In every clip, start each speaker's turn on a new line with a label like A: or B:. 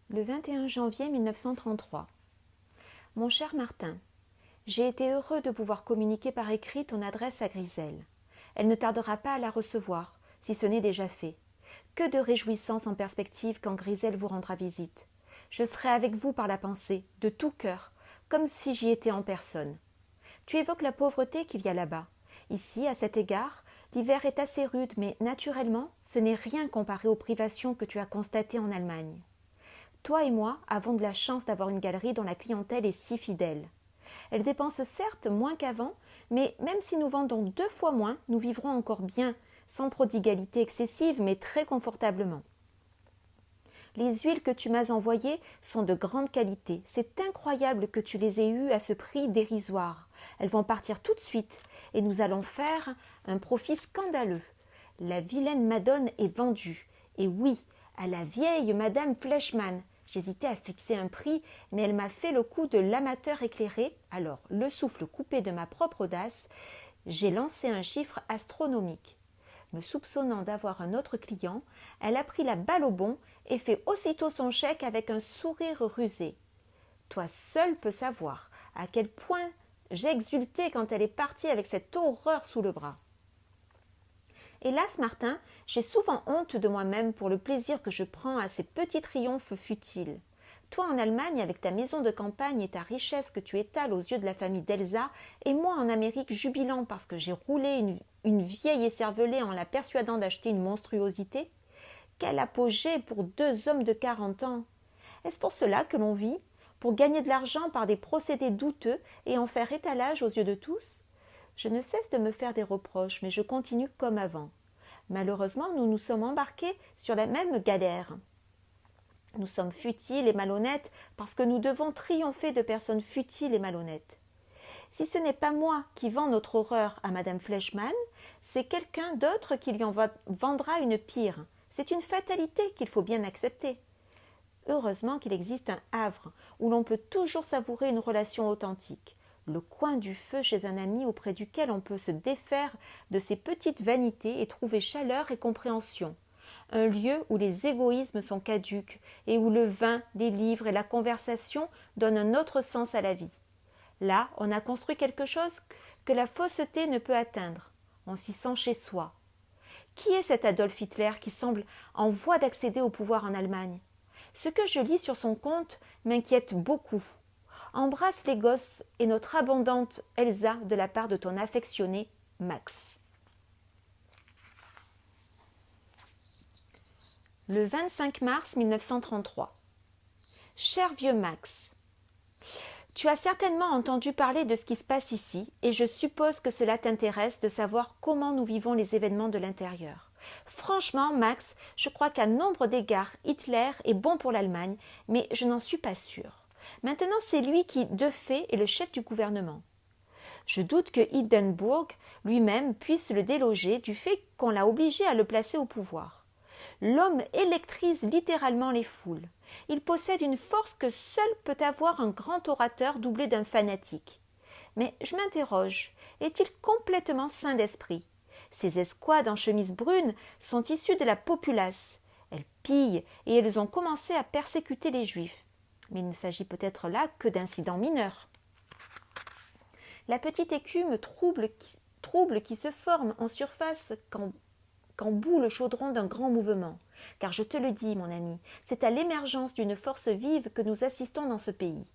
A: Le 21 janvier 1933. Mon cher Martin, j'ai été heureux de pouvoir communiquer par écrit ton adresse à Griselle. Elle ne tardera pas à la recevoir, si ce n'est déjà fait. Que de réjouissances en perspective quand Griselle vous rendra visite. Je serai avec vous par la pensée, de tout cœur, comme si j'y étais en personne. Tu évoques la pauvreté qu'il y a là-bas. Ici, à cet égard, l'hiver est assez rude, mais naturellement, ce n'est rien comparé aux privations que tu as constatées en Allemagne. Toi et moi avons de la chance d'avoir une galerie dont la clientèle est si fidèle. Elle dépense certes moins qu'avant, mais même si nous vendons 2 fois moins, nous vivrons encore bien, sans prodigalité excessive, mais très confortablement. Les huiles que tu m'as envoyées sont de grande qualité. C'est incroyable que tu les aies eues à ce prix dérisoire. Elles vont partir tout de suite, et nous allons faire un profit scandaleux. La vilaine Madone est vendue, et oui, à la vieille Madame Fleischmann. J'hésitais à fixer un prix, mais elle m'a fait le coup de l'amateur éclairé. Alors, le souffle coupé de ma propre audace, j'ai lancé un chiffre astronomique. Me soupçonnant d'avoir un autre client, elle a pris la balle au bond et fait aussitôt son chèque avec un sourire rusé. Toi seul peux savoir à quel point j'ai exulté quand elle est partie avec cette horreur sous le bras. Hélas, Martin, j'ai souvent honte de moi-même pour le plaisir que je prends à ces petits triomphes futiles. Toi en Allemagne, avec ta maison de campagne et ta richesse que tu étales aux yeux de la famille d'Elsa, et moi en Amérique jubilant parce que j'ai roulé une vieille écervelée en la persuadant d'acheter une monstruosité. Quel apogée pour 2 hommes de 40 ans! Est-ce pour cela que l'on vit? Pour gagner de l'argent par des procédés douteux et en faire étalage aux yeux de tous? Je ne cesse de me faire des reproches, mais je continue comme avant. Malheureusement, nous nous sommes embarqués sur la même galère. Nous sommes futiles et malhonnêtes parce que nous devons triompher de personnes futiles et malhonnêtes. Si ce n'est pas moi qui vends notre horreur à Madame Fleischmann, c'est quelqu'un d'autre qui lui en vendra une pire. C'est une fatalité qu'il faut bien accepter. Heureusement qu'il existe un havre où l'on peut toujours savourer une relation authentique, le coin du feu chez un ami auprès duquel on peut se défaire de ses petites vanités et trouver chaleur et compréhension, un lieu où les égoïsmes sont caducs et où le vin, les livres et la conversation donnent un autre sens à la vie. Là, on a construit quelque chose que la fausseté ne peut atteindre. On s'y sent chez soi. Qui est cet Adolf Hitler qui semble en voie d'accéder au pouvoir en Allemagne? Ce que je lis sur son compte m'inquiète beaucoup. Embrasse les gosses et notre abondante Elsa de la part de ton affectionné Max. Le 25 mars 1933. Cher vieux Max, tu as certainement entendu parler de ce qui se passe ici et je suppose que cela t'intéresse de savoir comment nous vivons les événements de l'intérieur. Franchement, Max, je crois qu'à nombre d'égards, Hitler est bon pour l'Allemagne, mais je n'en suis pas sûre. Maintenant, c'est lui qui, de fait, est le chef du gouvernement. Je doute que Hindenburg lui-même puisse le déloger du fait qu'on l'a obligé à le placer au pouvoir. L'homme électrise littéralement les foules. Il possède une force que seul peut avoir un grand orateur doublé d'un fanatique. Mais je m'interroge, est-il complètement sain d'esprit? Ces escouades en chemise brune sont issues de la populace. Elles pillent et elles ont commencé à persécuter les Juifs. Mais il ne s'agit peut-être là que d'incidents mineurs. La petite écume trouble qui se forme en surface quand bout le chaudron d'un grand mouvement. Car je te le dis, mon ami, c'est à l'émergence d'une force vive que nous assistons dans ce pays.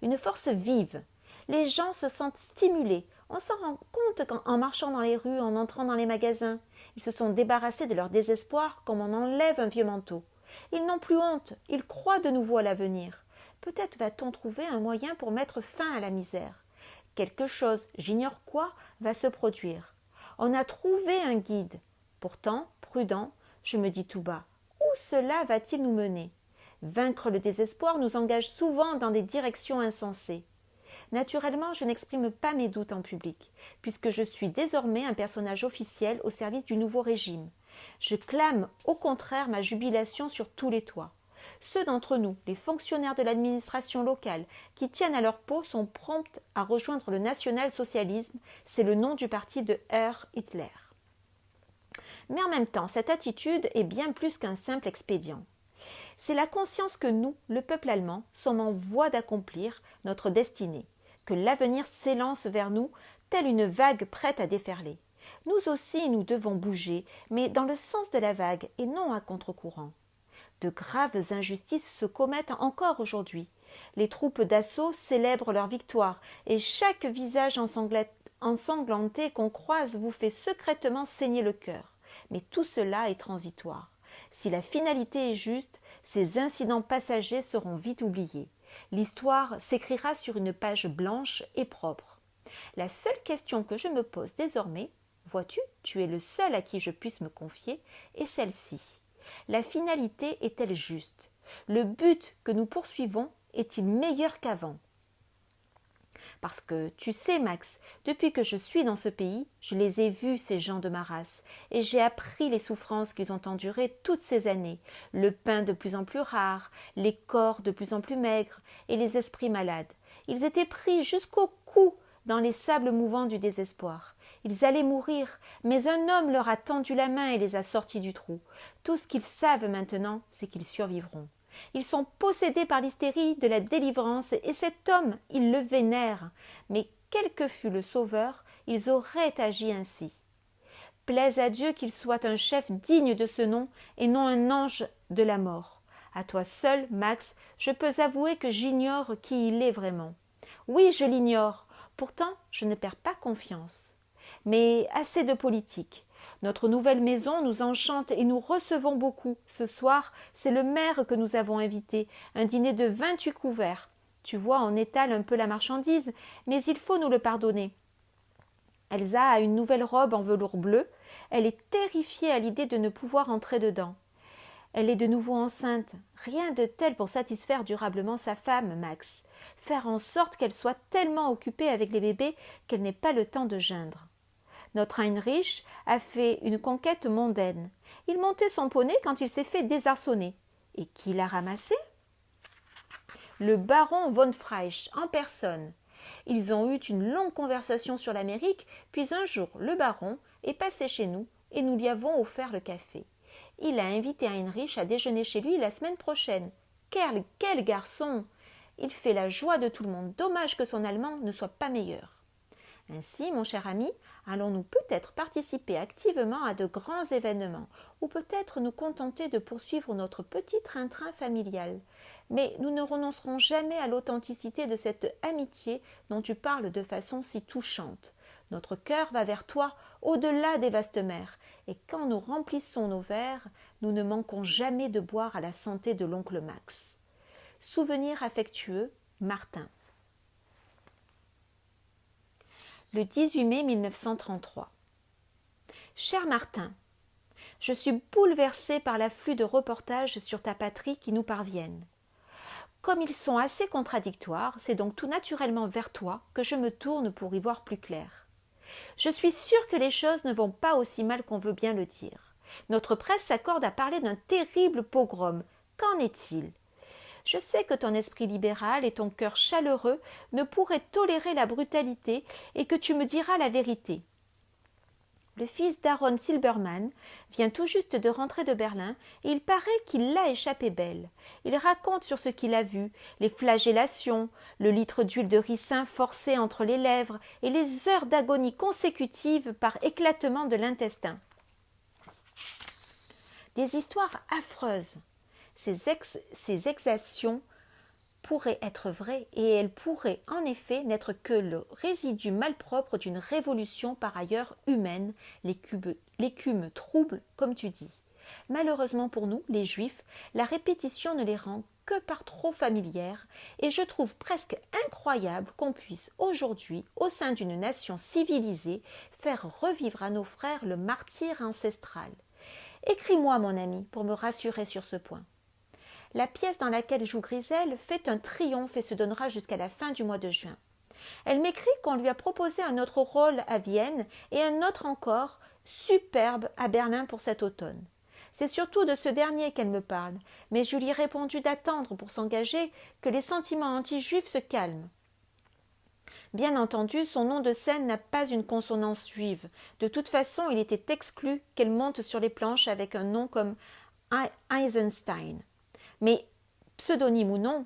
A: Une force vive. Les gens se sentent stimulés. On s'en rend compte en marchant dans les rues, en entrant dans les magasins. Ils se sont débarrassés de leur désespoir comme on enlève un vieux manteau. Ils n'ont plus honte, ils croient de nouveau à l'avenir. Peut-être va-t-on trouver un moyen pour mettre fin à la misère. Quelque chose, j'ignore quoi, va se produire. On a trouvé un guide. Pourtant, prudent, je me dis tout bas, où cela va-t-il nous mener? Vaincre le désespoir nous engage souvent dans des directions insensées. Naturellement, je n'exprime pas mes doutes en public, puisque je suis désormais un personnage officiel au service du nouveau régime. Je clame au contraire ma jubilation sur tous les toits. Ceux d'entre nous, les fonctionnaires de l'administration locale, qui tiennent à leur peau, sont prompts à rejoindre le national-socialisme, c'est le nom du parti de Herr Hitler. Mais en même temps, cette attitude est bien plus qu'un simple expédient. C'est la conscience que nous, le peuple allemand, sommes en voie d'accomplir notre destinée, que l'avenir s'élance vers nous, telle une vague prête à déferler. Nous aussi, nous devons bouger, mais dans le sens de la vague et non à contre-courant. De graves injustices se commettent encore aujourd'hui. Les troupes d'assaut célèbrent leur victoire, et chaque visage ensanglanté qu'on croise vous fait secrètement saigner le cœur. Mais tout cela est transitoire. Si la finalité est juste, ces incidents passagers seront vite oubliés. L'histoire s'écrira sur une page blanche et propre. La seule question que je me pose désormais, vois-tu, tu es le seul à qui je puisse me confier, est celle-ci. La finalité est-elle juste? Le but que nous poursuivons est-il meilleur qu'avant? Parce que, tu sais, Max, depuis que je suis dans ce pays, je les ai vus, ces gens de ma race, et j'ai appris les souffrances qu'ils ont endurées toutes ces années, le pain de plus en plus rare, les corps de plus en plus maigres, et les esprits malades. Ils étaient pris jusqu'au cou dans les sables mouvants du désespoir. Ils allaient mourir, mais un homme leur a tendu la main et les a sortis du trou. Tout ce qu'ils savent maintenant, c'est qu'ils survivront. Ils sont possédés par l'hystérie de la délivrance, et cet homme, ils le vénèrent. Mais quel que fût le sauveur, ils auraient agi ainsi. Plaise à Dieu qu'il soit un chef digne de ce nom, et non un ange de la mort. À toi seul, Max, je peux avouer que j'ignore qui il est vraiment. Oui, je l'ignore. Pourtant, je ne perds pas confiance. Mais assez de politique. Notre nouvelle maison nous enchante et nous recevons beaucoup. Ce soir, c'est le maire que nous avons invité, un dîner de 28 couverts. Tu vois, on étale un peu la marchandise, mais il faut nous le pardonner. Elsa a une nouvelle robe en velours bleu. Elle est terrifiée à l'idée de ne pouvoir entrer dedans. Elle est de nouveau enceinte. Rien de tel pour satisfaire durablement sa femme, Max. Faire en sorte qu'elle soit tellement occupée avec les bébés qu'elle n'ait pas le temps de geindre. Notre Heinrich a fait une conquête mondaine. Il montait son poney quand il s'est fait désarçonner. Et qui l'a ramassé? Le baron von Freisch, en personne. Ils ont eu une longue conversation sur l'Amérique, puis un jour le baron est passé chez nous et nous lui avons offert le café. Il a invité Heinrich à déjeuner chez lui la semaine prochaine. Quel garçon! Il fait la joie de tout le monde. Dommage que son allemand ne soit pas meilleur. Ainsi, mon cher ami, allons-nous peut-être participer activement à de grands événements, ou peut-être nous contenter de poursuivre notre petit train-train familial. Mais nous ne renoncerons jamais à l'authenticité de cette amitié dont tu parles de façon si touchante. Notre cœur va vers toi, au-delà des vastes mers, et quand nous remplissons nos verres, nous ne manquons jamais de boire à la santé de l'oncle Max. Souvenir affectueux, Martin. Le 18 mai 1933. Cher Martin, je suis bouleversée par l'afflux de reportages sur ta patrie qui nous parviennent. Comme ils sont assez contradictoires, c'est donc tout naturellement vers toi que je me tourne pour y voir plus clair. Je suis sûre que les choses ne vont pas aussi mal qu'on veut bien le dire. Notre presse s'accorde à parler d'un terrible pogrom. Qu'en est-il ? Je sais que ton esprit libéral et ton cœur chaleureux ne pourraient tolérer la brutalité et que tu me diras la vérité. Le fils d'Aaron Silbermann vient tout juste de rentrer de Berlin et il paraît qu'il l'a échappé belle. Il raconte sur ce qu'il a vu, les flagellations, le litre d'huile de ricin forcé entre les lèvres et les heures d'agonie consécutives par éclatement de l'intestin. Des histoires affreuses. Ces exactions pourraient être vraies et elles pourraient en effet n'être que le résidu malpropre d'une révolution par ailleurs humaine, l'écume trouble comme tu dis. Malheureusement pour nous, les Juifs, la répétition ne les rend que par trop familière et je trouve presque incroyable qu'on puisse aujourd'hui, au sein d'une nation civilisée, faire revivre à nos frères le martyre ancestral. Écris-moi, mon ami, pour me rassurer sur ce point. La pièce dans laquelle joue Griselle fait un triomphe et se donnera jusqu'à la fin du mois de juin. Elle m'écrit qu'on lui a proposé un autre rôle à Vienne et un autre encore, superbe, à Berlin pour cet automne. C'est surtout de ce dernier qu'elle me parle, mais je lui ai répondu d'attendre pour s'engager que les sentiments anti-juifs se calment. Bien entendu, son nom de scène n'a pas une consonance juive. De toute façon, il était exclu qu'elle monte sur les planches avec un nom comme Eisenstein. Mais, pseudonyme ou non,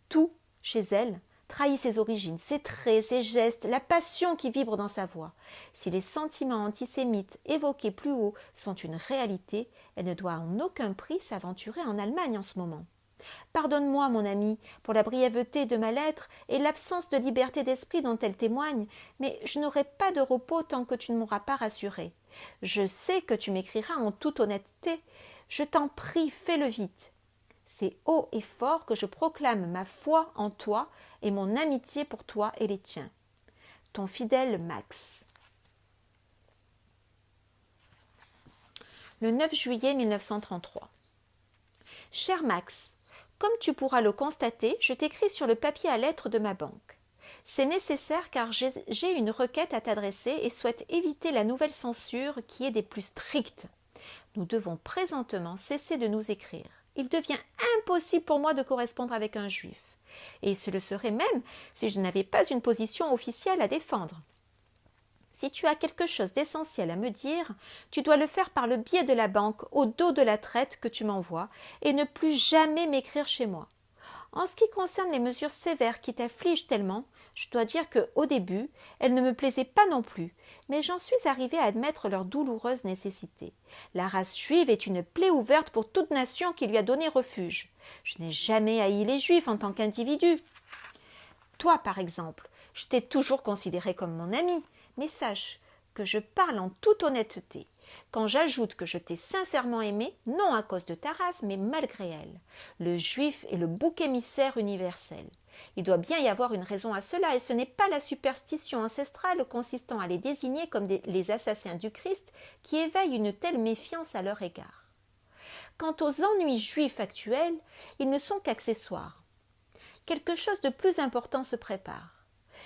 A: tout, chez elle, trahit ses origines, ses traits, ses gestes, la passion qui vibre dans sa voix. Si les sentiments antisémites évoqués plus haut sont une réalité, elle ne doit en aucun prix s'aventurer en Allemagne en ce moment. Pardonne-moi, mon ami, pour la brièveté de ma lettre et l'absence de liberté d'esprit dont elle témoigne, mais je n'aurai pas de repos tant que tu ne m'auras pas rassuré. Je sais que tu m'écriras en toute honnêteté. Je t'en prie, fais-le vite. C'est haut et fort que je proclame ma foi en toi et mon amitié pour toi et les tiens. Ton fidèle Max. Le 9 juillet 1933. Cher Max, comme tu pourras le constater, je t'écris sur le papier à lettres de ma banque. C'est nécessaire car j'ai une requête à t'adresser et souhaite éviter la nouvelle censure qui est des plus strictes. Nous devons présentement cesser de nous écrire. Il devient impossible pour moi de correspondre avec un juif. Et ce le serait même si je n'avais pas une position officielle à défendre. Si tu as quelque chose d'essentiel à me dire, tu dois le faire par le biais de la banque au dos de la traite que tu m'envoies et ne plus jamais m'écrire chez moi. En ce qui concerne les mesures sévères qui t'affligent tellement, je dois dire qu'au début, elles ne me plaisaient pas non plus, mais j'en suis arrivée à admettre leur douloureuse nécessité. La race juive est une plaie ouverte pour toute nation qui lui a donné refuge. Je n'ai jamais haï les juifs en tant qu'individu. Toi, par exemple, je t'ai toujours considéré comme mon ami, mais sache que je parle en toute honnêteté quand j'ajoute que je t'ai sincèrement aimé, non à cause de ta race, mais malgré elle. Le juif est le bouc émissaire universel. Il doit bien y avoir une raison à cela, et ce n'est pas la superstition ancestrale consistant à les désigner comme les assassins du Christ qui éveille une telle méfiance à leur égard. Quant aux ennuis juifs actuels, ils ne sont qu'accessoires. Quelque chose de plus important se prépare.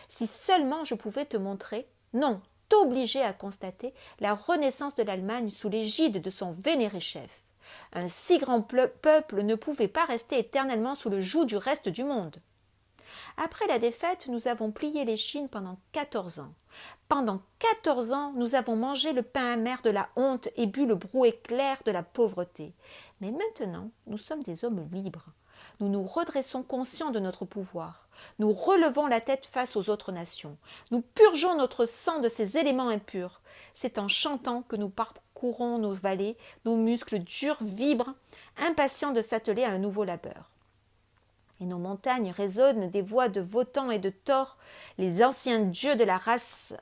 A: Si seulement je pouvais te montrer, non, t'obliger à constater la renaissance de l'Allemagne sous l'égide de son vénéré chef. Un si grand peuple ne pouvait pas rester éternellement sous le joug du reste du monde. Après la défaite, nous avons plié les Chines pendant 14 ans. Pendant 14 ans, nous avons mangé le pain amer de la honte et bu le brouet clair de la pauvreté. Mais maintenant, nous sommes des hommes libres. Nous nous redressons conscients de notre pouvoir. Nous relevons la tête face aux autres nations. Nous purgeons notre sang de ces éléments impurs. C'est en chantant que nous parcourons nos vallées, nos muscles durs vibrent, impatients de s'atteler à un nouveau labeur. Et nos montagnes résonnent des voix de Wotan et de Thor, les anciens dieux de la race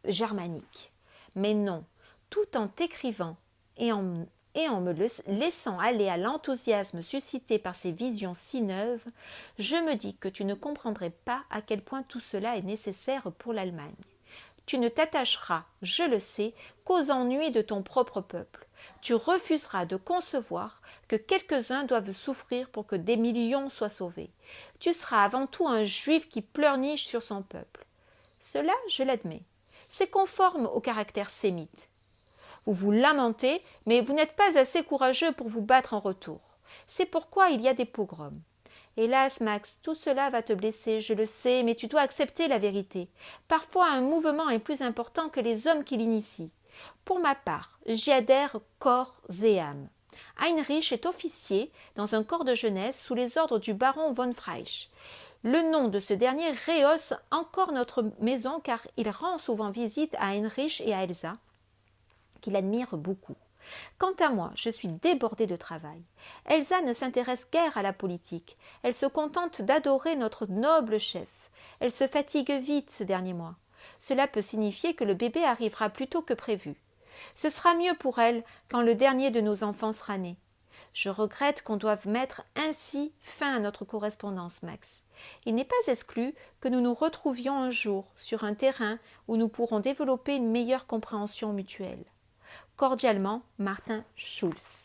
A: germanique. Mais non, tout en t'écrivant et en me laissant aller à l'enthousiasme suscité par ces visions si neuves, je me dis que tu ne comprendrais pas à quel point tout cela est nécessaire pour l'Allemagne. Tu ne t'attacheras, je le sais, qu'aux ennuis de ton propre peuple. Tu refuseras de concevoir que quelques-uns doivent souffrir pour que des millions soient sauvés. Tu seras avant tout un juif qui pleurniche sur son peuple. Cela, je l'admets. C'est conforme au caractère sémite. Vous vous lamentez, mais vous n'êtes pas assez courageux pour vous battre en retour. C'est pourquoi il y a des pogroms. Hélas, Max, tout cela va te blesser, je le sais, mais tu dois accepter la vérité. Parfois, un mouvement est plus important que les hommes qui l'initient. Pour ma part, j'y adhère corps et âme. Heinrich est officier dans un corps de jeunesse sous les ordres du baron von Freisch. Le nom de ce dernier rehausse encore notre maison car il rend souvent visite à Heinrich et à Elsa, qu'il admire beaucoup. Quant à moi, je suis débordée de travail. Elsa ne s'intéresse guère à la politique. Elle se contente d'adorer notre noble chef. Elle se fatigue vite ce dernier mois. Cela peut signifier que le bébé arrivera plus tôt que prévu. Ce sera mieux pour elle quand le dernier de nos enfants sera né. Je regrette qu'on doive mettre ainsi fin à notre correspondance, Max. Il n'est pas exclu que nous nous retrouvions un jour sur un terrain où nous pourrons développer une meilleure compréhension mutuelle. Cordialement, Martin Schulz.